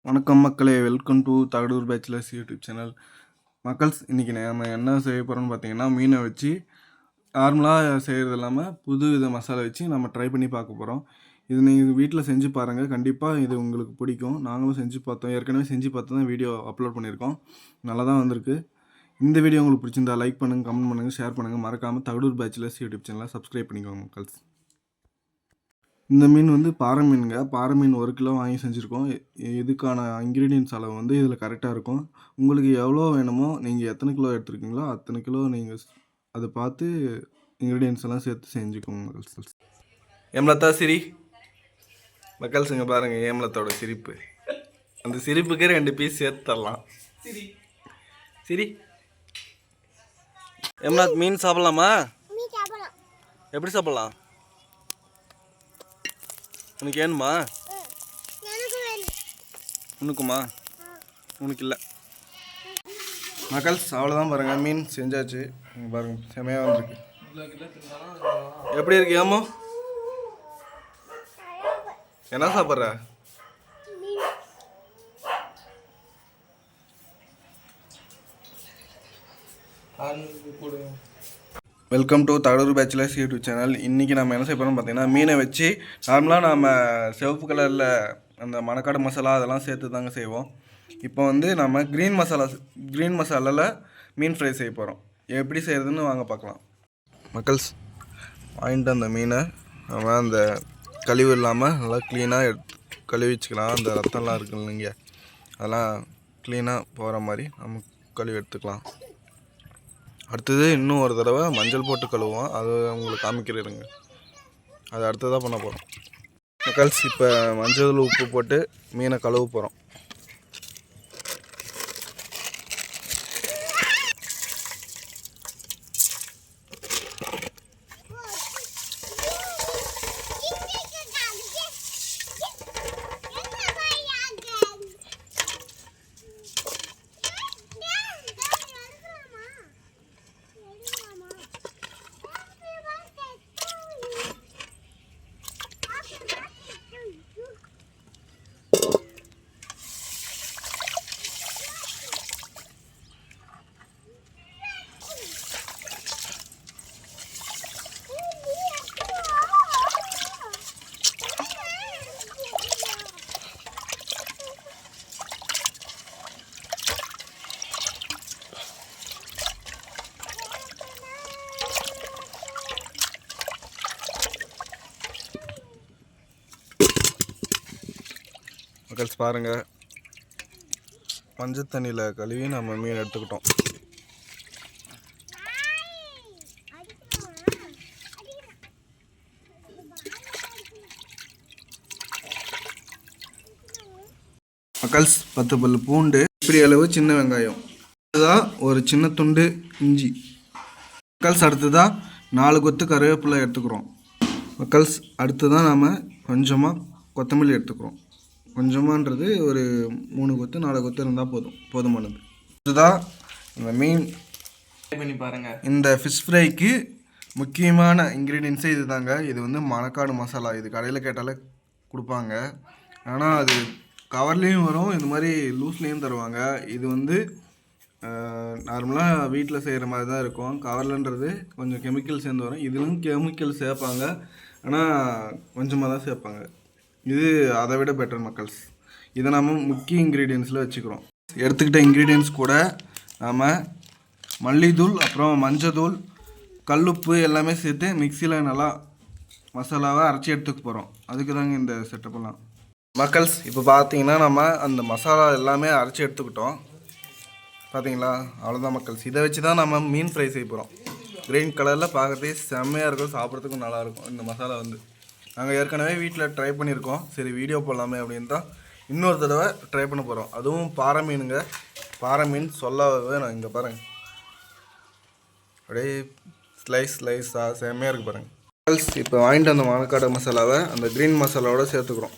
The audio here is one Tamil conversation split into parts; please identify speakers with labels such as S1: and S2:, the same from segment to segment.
S1: வணக்கம் மக்களே, welcome to Thagadur bachelors YouTube channel. மக்கள்ஸ், இன்றைக்கி நம்ம என்ன செய்ய போகிறோம்னு பார்த்தீங்கன்னா, மீனை வச்சு நார்மலாக செய்கிறது இல்லாமல் புது வித மசாலா வச்சு நம்ம ட்ரை பண்ணி பார்க்க போகிறோம். இது நீங்கள் வீட்டில் செஞ்சு பாருங்கள், கண்டிப்பாக இது உங்களுக்கு பிடிக்கும். நாங்களும் செஞ்சு பார்த்தோம், ஏற்கனவே செஞ்சு பார்த்து தான் வீடியோ அப்லோட் பண்ணியிருக்கோம். நல்லா தான் வந்திருக்கு. இந்த வீடியோ உங்களுக்கு பிடிச்சிருந்தா லைக் பண்ணுங்கள், கமெண்ட் பண்ணுங்கள், ஷேர் பண்ணுங்கள். மறக்காமல் தகடூர் பேச்சுலர்ஸ் யூடியூப் சேனலை சப்ஸ்கிரைப் பண்ணிக்கோங்க மக்கள்ஸ். இந்த மீன் வந்து பாறை மீனுங்க. பாறை மீன் 1 கிலோ வாங்கி செஞ்சுருக்கோம். இதுக்கான இன்க்ரீடியன்ட்ஸ் அளவு வந்து இதில் கரெக்டாக இருக்கும். உங்களுக்கு எவ்வளோ வேணுமோ, நீங்கள் எத்தனை கிலோ எடுத்துருக்கீங்களோ அத்தனை கிலோ நீங்கள் அதை பார்த்து இன்க்ரீடியன்ட்ஸ் எல்லாம் சேர்த்து செஞ்சுக்கோங்க மக்கள்ஸ். ஏம்லத்தா சிரி மக்கள்ஸுங்க பாருங்கள், ஏம்லத்தோட சிரிப்பு. அந்த சிரிப்புக்கே 2 பீஸ் சேர்த்து தரலாம். சிரி ஏம்லாத், மீன் சாப்பிட்லாமா? எப்படி சாப்பிட்லாம்? உனக்கு வேணுமா? உனக்குமா? உனக்கு இல்லை மக்கள்ஸ். அவ்வளோதான் பாருங்கள், மீன் செஞ்சாச்சு. பாருங்கள், செமையாக வந்துருக்கு. எப்படி இருக்கு ஏமோ? என்ன சாப்பிட்ற? Welcome to Thagadur bachelors YouTube channel. இன்றைக்கி நம்ம என்ன செய்ய போகிறோம்னு பார்த்தீங்கன்னா, மீனை வச்சு நார்மலாக நம்ம சிவப்பு கலரில் அந்த மணக்காடு மசாலா அதெல்லாம் சேர்த்து தாங்க செய்வோம். இப்போ வந்து நம்ம க்ரீன் மசாலாவில் மீன் ஃப்ரை செய்ய போகிறோம். எப்படி செய்கிறதுன்னு வாங்க பார்க்கலாம் மக்கள்ஸ். வாங்கிட்டு அந்த மீனை நம்ம அந்த கழிவு இல்லாமல் நல்லா க்ளீனாக கழுவி வச்சுக்கலாம். அந்த ரத்தம்லாம் இருக்கு இல்லைங்க, அதெல்லாம் க்ளீனாக போகிற மாதிரி நம்ம கழுவி எடுத்துக்கலாம். அடுத்தது இன்னும் ஒரு தடவை மஞ்சள் போட்டு கழுவுவோம், அது உங்களுக்கு காமிக்கிறேங்க. அது அடுத்ததாக பண்ண போகிறோம் மக்கள்ஸ். இப்போ மஞ்சள் உப்பு போட்டு மீனை கழுவ போகிறோம். மக்கள்ஸ் பாருங்கள், மஞ்சள் தண்ணியில் கழுவி நம்ம மீன் எடுத்துக்கிட்டோம். மக்கள்ஸ், 10 பல் பூண்டு, இப்படி அளவு சின்ன வெங்காயம், அடுத்ததாக ஒரு சின்ன துண்டு இஞ்சி மக்கள்ஸ், அடுத்ததாக 4 கொத்து கருவேப்பிலை எடுத்துக்கிறோம் மக்கள்ஸ். அடுத்ததான் நம்ம கொஞ்சமாக கொத்தமல்லி எடுத்துக்கிறோம். கொஞ்சமான்றது ஒரு 3 கொத்து 4 கொத்து இருந்தால் போதுமானது. இதுதான் இந்த மீன் பண்ணி பாருங்கள். இந்த ஃபிஷ் ஃப்ரைக்கு முக்கியமான இன்க்ரீடியன்ஸே இது தாங்க. இது வந்து மணக்காடு மசாலா. இது கடையில் கேட்டாலே கொடுப்பாங்க, ஆனால் அது கவர்லேயும் வரும், இது மாதிரி லூஸ்லேயும் தருவாங்க. இது வந்து நார்மலாக வீட்டில் செய்கிற மாதிரி தான் இருக்கும். கவர்லன்றது கொஞ்சம் கெமிக்கல் சேர்ந்து வரும். இதுவும் கெமிக்கல் சேர்ப்பாங்க, ஆனால் கொஞ்சமாக தான் சேர்ப்பாங்க. இது அதை விட பெட்டர் மக்கள்ஸ். இதை நம்ம முக்கிய இன்க்ரீடியன்ஸில் வச்சுக்கிறோம். எடுத்துக்கிட்ட இன்க்ரீடியன்ஸ் கூட நாம் மல்லித்தூள், அப்புறம் மஞ்சத்தூள், கல்லுப்பு எல்லாமே சேர்த்து மிக்சியில் நல்லா மசாலாவை அரைச்சி எடுத்துக்க போகிறோம். அதுக்கு தாங்க இந்த செட்டப்பெல்லாம் மக்கள்ஸ். இப்போ பார்த்தீங்கன்னா நம்ம அந்த மசாலா எல்லாமே அரைச்சி எடுத்துக்கிட்டோம். பார்த்தீங்களா? அவ்வளோதான் மக்கள்ஸ். இதை வச்சு தான் நம்ம மீன் ஃப்ரை செய்ய போகிறோம். க்ரீன் கலரில் பார்க்குறதே செம்மையாக இருக்கும், சாப்பிட்றதுக்கும் நல்லாயிருக்கும். இந்த மசாலா வந்து நாங்கள் ஏற்கனவே வீட்டில் ட்ரை பண்ணியிருக்கோம். சரி, வீடியோ போடலாமே அப்படின்னு தான் இன்னொரு தடவை ட்ரை பண்ண போகிறோம். அதுவும் பாறை மீனுங்க. பாறை மீன் சொல்லவே நான் இங்கே பாருங்கள், அப்படியே ஸ்லைஸாக செம்மையாக இருக்குது பாருங்கள். இப்போ வாங்கிட்டு அந்த மணக்காடு மசாலாவை அந்த க்ரீன் மசாலாவோட சேர்த்துக்கிறோம்.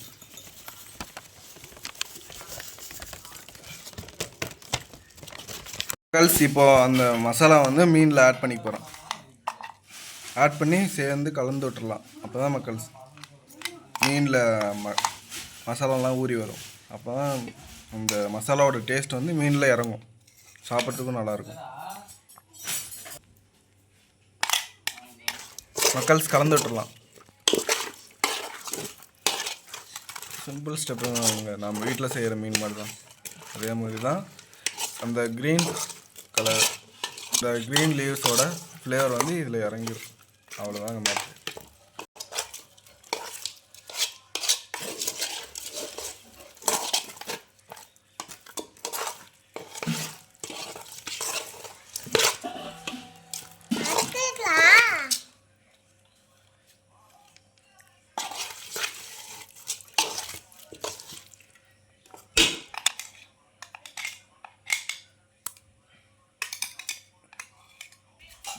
S1: இப்போது அந்த மசாலா வந்து மீனில் ஆட் பண்ணி போகிறோம். ஆட் பண்ணி சேர்ந்து கலந்து விட்டுடலாம். அப்போ தான் மக்கள்ஸ் மீனில் மசாலாலாம் ஊறி வரும். அப்போ தான் இந்த மசாலாவோட டேஸ்ட் வந்து மீனில் இறங்கும், சாப்பிட்றதுக்கும் நல்லாயிருக்கும். மக்கள்ஸ் கலந்து விட்டுடலாம். சிம்பிள் ஸ்டெப்பு நம்ம வீட்டில் செய்கிற மீன் மாதிரி தான். அதே மாதிரி தான் அந்த க்ரீன் கலர், இந்த க்ரீன் லீவ்ஸோட ஃப்ளேவர் வந்து இதில் இறங்கிடும். அவ்வளோதாங்க மேட்ரு.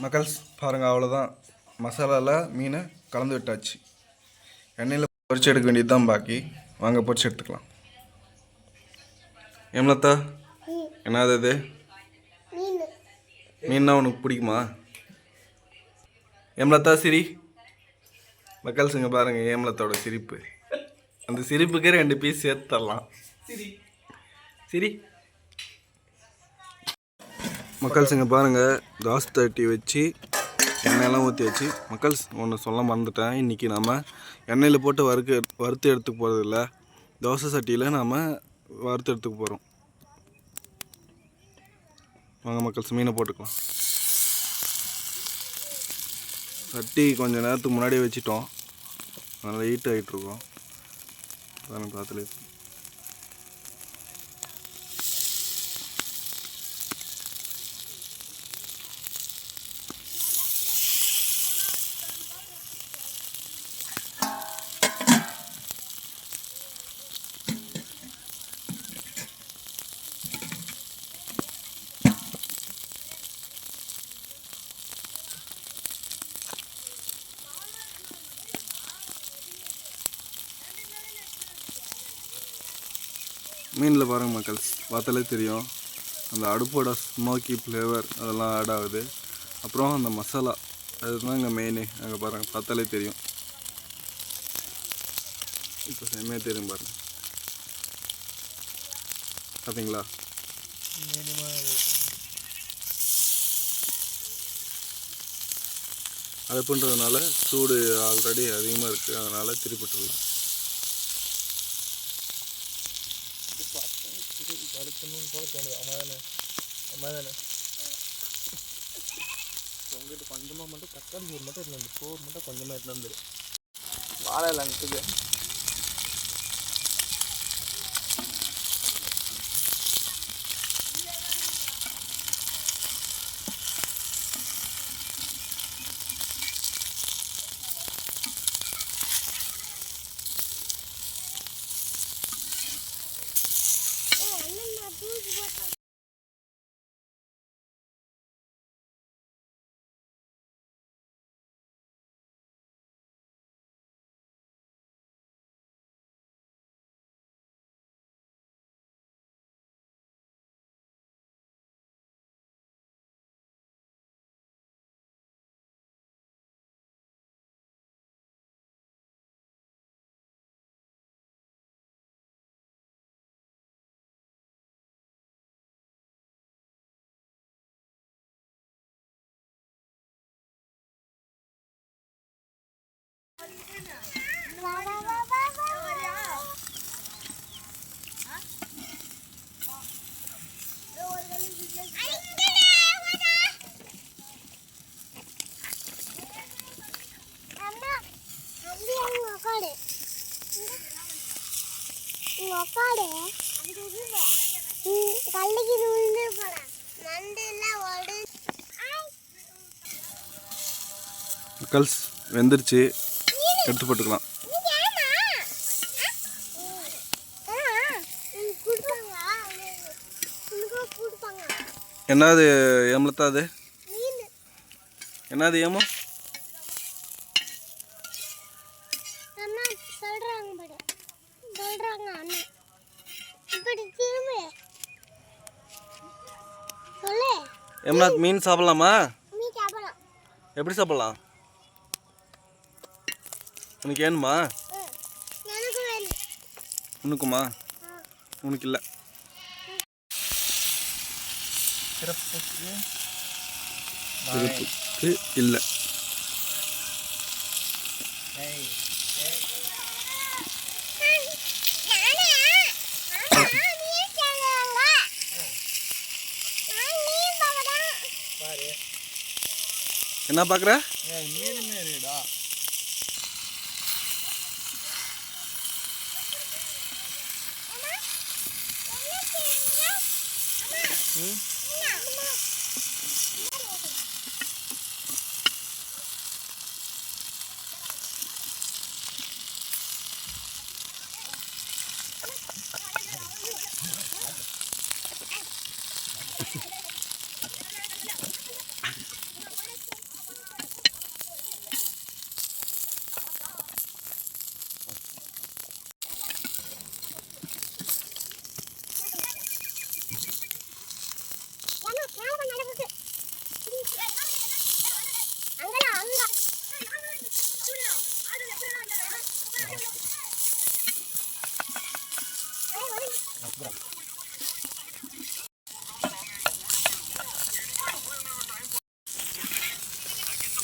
S1: மக்கள்ஸ் பாருங்கள், அவ்வளோதான். மசாலாவில் மீனை கலந்து விட்டாச்சு. எண்ணெயில் பொரிச்சு எடுக்க வேண்டியது தான் பாக்கி. வாங்க பொரிச்சு எடுத்துக்கலாம். ஏம்லத்தா, என்னது இது? மீன்னா உனக்கு பிடிக்குமா? ஏம்லத்தா சிரி. மக்கள்ஸ் இங்கே பாருங்கள் ஏம்லத்தோட சிரிப்பு. அந்த சிரிப்புக்கே 2 பீஸ் சேர்த்து தரலாம். சிரி. மக்கள்ஸ் இங்கே பாருங்கள், தோசை தட்டி வச்சு எண்ணெயெல்லாம் ஊற்றி வச்சு. மக்கள்ஸ் ஒன்று சொல்ல மறந்துட்டேன், இன்றைக்கி நம்ம எண்ணெயில் போட்டு வறுத்து எடுத்துக்க போகிறதில்ல, தோசை சட்டியில் நாம் வறுத்து எடுத்துக்க போகிறோம். வாங்க மக்கள்ஸ் மீனை போட்டுக்கலாம். சட்டி கொஞ்சம் நேரத்துக்கு முன்னாடியே வச்சிட்டோம், அதனால் ஹீட் ஆகிட்டுருக்கோம். பாருங்க பார்த்துலே. மீனில் பாருங்கள் மக்கள்ஸ், பார்த்தாலே தெரியும் அந்த அடுப்போட ஸ்மோக்கி ஃப்ளேவர் அதெல்லாம் ஆட் ஆகுது. அப்புறம் அந்த மசாலா அதுதான் இங்கே மெயினு. அங்கே பாருங்கள், பார்த்தாலே தெரியும். இப்போ செம்மையாக தெரியும் பாருங்கள், பார்த்தீங்களா? அடுப்புன்றதுனால சூடு ஆல்ரெடி அதிகமாக இருக்குது, அதனால் திருப்பிட்டுடலாம்.
S2: உங்ககிட்ட கொஞ்சமாக மட்டும் தக்காளி சோறு மட்டும் எடுத்து சோறு மட்டும் கொஞ்சமாக எடுத்து வந்துடு. வாழை இலங்குக்கு
S1: மக்கள்ஸ் வெந்துருச்சு, எடுத்து போட்டுக்கலாம். என்னது ஏமலத்தா? அது என்னது ஏமோ? ஏமலா மீன் சாப்பிடலாமா? எப்படி சாப்பிடலாம்? உனக்கு வேணுமா? உனக்குமா? உனக்கு இல்லை.
S2: சிறப்புக்கு
S1: திருப்புக்கு இல்லை.
S2: பாரு
S1: என்ன பார்க்குற?
S2: மீனுமே இருக்குடா.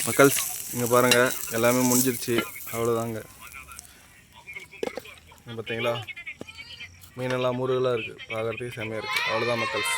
S1: மக்கள்ஸ் இங்கே பாருங்கள், எல்லாமே முடிஞ்சிருச்சு. அவ்வளோதாங்க. பார்த்தீங்களா, மீனெல்லாம் முருகலாக இருக்குது, பார்க்குறதுக்கு செம்மையாக இருக்குது. அவ்வளோதான் மக்கள்ஸ்.